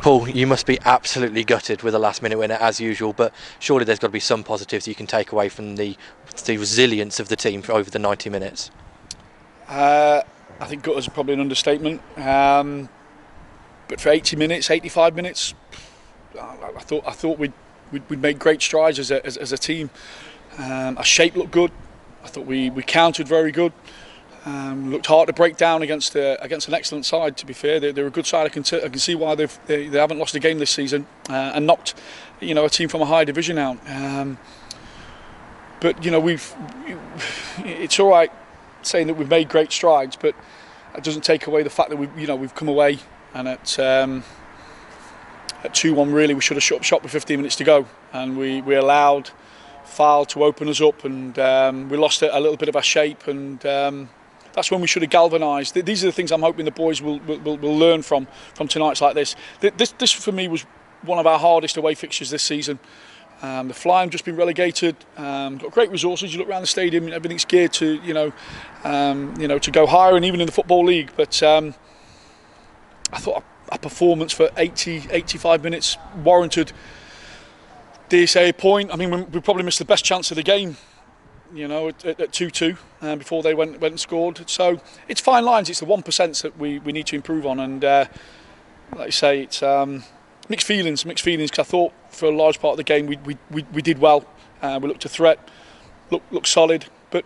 Paul, you must be absolutely gutted with a last-minute winner as usual, but surely there's got to be some positives you can take away from the resilience of the team for over the 90 minutes. I think gutted is probably an understatement. But for 80 minutes, 85 minutes, I thought we'd made great strides as a team. Our shape looked good. I thought we countered very good. Looked hard to break down against an excellent side. To be fair, they're a good side. I can see why they haven't lost a game this season and knocked a team from a higher division out. But it's all right saying that we've made great strides, but it doesn't take away the fact that we've come away and at 2-1 really we should have shut up shop with 15 minutes to go, and we allowed foul to open us up, and we lost a little bit of our shape, and that's when we should have galvanised. These are the things I'm hoping the boys will learn from tonight's like this. This for me was one of our hardest away fixtures this season. The Fly have just been relegated. Got great resources. You look around the stadium, and everything's geared to to go higher, and even in the Football League. But I thought our performance for 85 minutes warranted, dare say, a point. I mean, we probably missed the best chance of the game, at 2-2 before they went and scored. So it's fine lines. It's the 1% that we need to improve on, and like you say, it's mixed feelings. Because I thought for a large part of the game we did well. We looked a threat, looked solid, but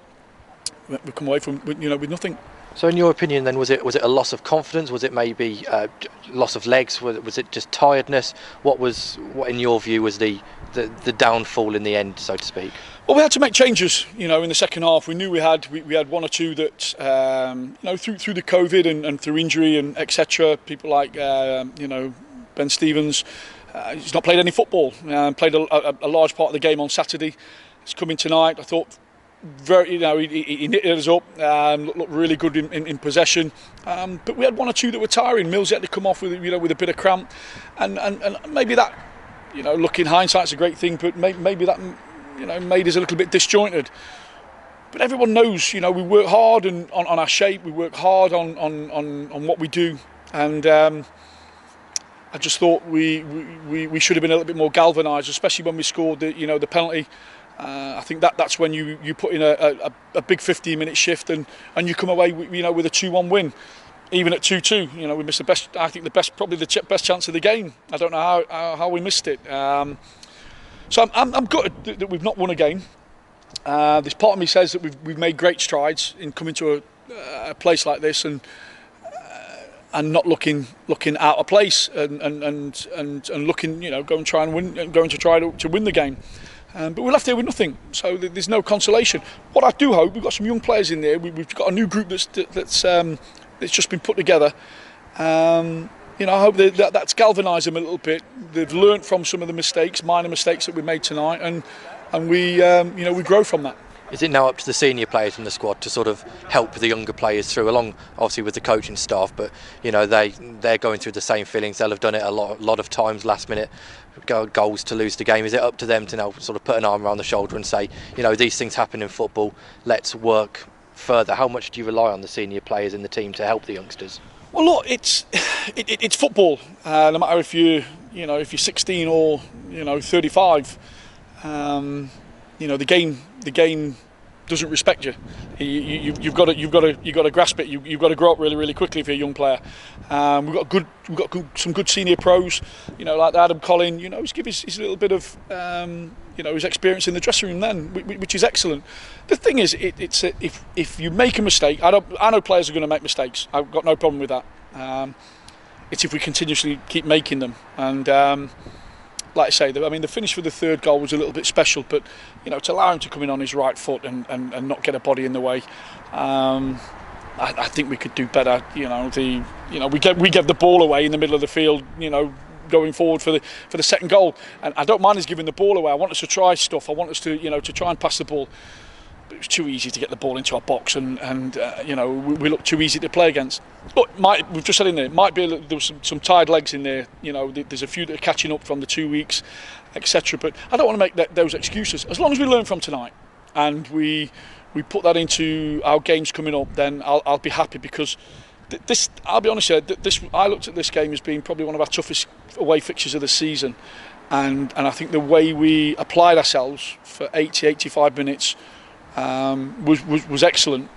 we come away from with nothing. So in your opinion then, was it a loss of confidence? Was it maybe loss of legs? Was it just tiredness? What in your view was the downfall in the end, so to speak? Well, we had to make changes, in the second half. We knew we had one or two that, through the COVID and through injury and etc. People like, Ben Stevens, he's not played any football. Played a large part of the game on Saturday. He's coming tonight. I thought he knitted us up. Looked really good in possession. But we had one or two that were tiring. Mills had to come off with a bit of cramp, and maybe that, look in hindsight, it's a great thing. But maybe that made us a little bit disjointed. But everyone knows, we work hard on our shape. We work hard on what we do, and I just thought we should have been a little bit more galvanised, especially when we scored the penalty. I think that's when you put in a big 15-minute shift and you come away with a 2-1 win. Even at 2-2, we missed probably the best chance of the game. I don't know how we missed it. So I'm gutted that we've not won a game. This part of me says that we've made great strides in coming to a place like this and not looking out of place and looking, going to try to win the game. But we're left here with nothing, so there's no consolation. What I do hope, we've got some young players in there. We've got a new group that's just been put together. I hope that's galvanised them a little bit. They've learnt from some of the minor mistakes that we made tonight, and we grow from that. Is it now up to the senior players in the squad to sort of help the younger players through, along obviously with the coaching staff, but they're going through the same feelings. They'll have done it a lot of times, last minute goals to lose the game. Is it up to them to now sort of put an arm around the shoulder and say, these things happen in football, let's work further? How much do you rely on the senior players in the team to help the youngsters? Well, look, it's football. No matter if you're 16 or 35. The game doesn't respect you. You've got to grasp it. You've got to grow up really, really quickly if you're a young player. We've got some good senior pros, like Adam Collin. He's give his little bit of his experience in the dressing room then, which is excellent. The thing is, if you make a mistake, I know players are going to make mistakes. I've got no problem with that. It's if we continuously keep making them, and like I say, the finish for the third goal was a little bit special, but to allow him to come in on his right foot and not get a body in the way, I think we could do better. We gave the ball away in the middle of the field. Going forward for the second goal, and I don't mind us giving the ball away. I want us to try stuff. I want us to to try and pass the ball. But it was too easy to get the ball into our box, and we look too easy to play against. But we've just said in there, there was some tired legs in there. There's a few that are catching up from the 2 weeks, etc. But I don't want to make those excuses. As long as we learn from tonight and we put that into our games coming up, then I'll be happy, because This, I'll be honest here, I looked at this game as being probably one of our toughest away fixtures of the season, and I think the way we applied ourselves for 80-85 minutes was excellent.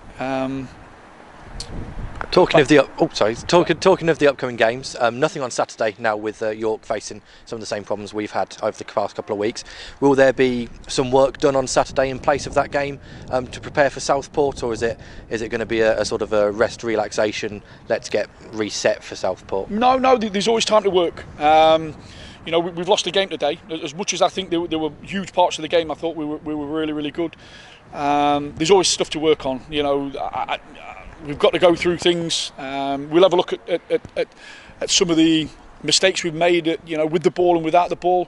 Talking of the upcoming games, nothing on Saturday now with York facing some of the same problems we've had over the past couple of weeks. Will there be some work done on Saturday in place of that game to prepare for Southport, or is it going to be a sort of a rest, relaxation, let's get reset for Southport? No, there's always time to work. We've lost a game today. As much as I think there were huge parts of the game, I thought we were really, really good. There's always stuff to work on. We've got to go through things. We'll have a look at some of the mistakes we've made, with the ball and without the ball.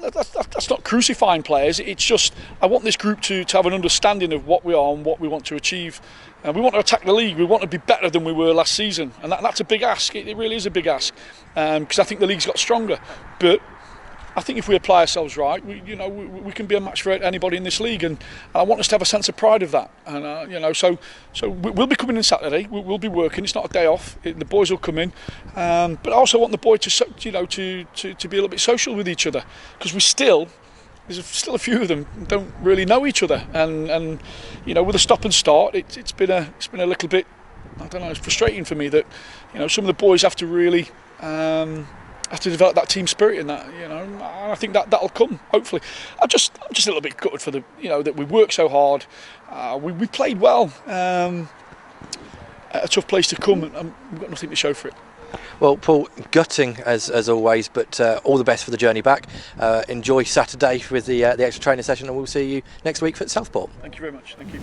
That's not crucifying players. It's just I want this group to have an understanding of what we are and what we want to achieve. We want to attack the league. We want to be better than we were last season, and that's a big ask. It really is a big ask, because I think the league's got stronger. But I think if we apply ourselves right, we can be a match for anybody in this league, and I want us to have a sense of pride of that. And so we'll be coming in Saturday. We'll be working. It's not a day off. The boys will come in, but I also want the boys to be a little bit social with each other, because there's still a few of them don't really know each other, and with a stop and start, it's been a little bit, I don't know, it's frustrating for me that some of the boys have to really. Have to develop that team spirit in that, and I think that'll come hopefully. I'm just a little bit gutted for that we worked so hard. We played well. A tough place to come, and we've got nothing to show for it. Well, Paul, gutting as always, but all the best for the journey back. Enjoy Saturday with the extra training session, and we'll see you next week for Southport. Thank you very much. Thank you.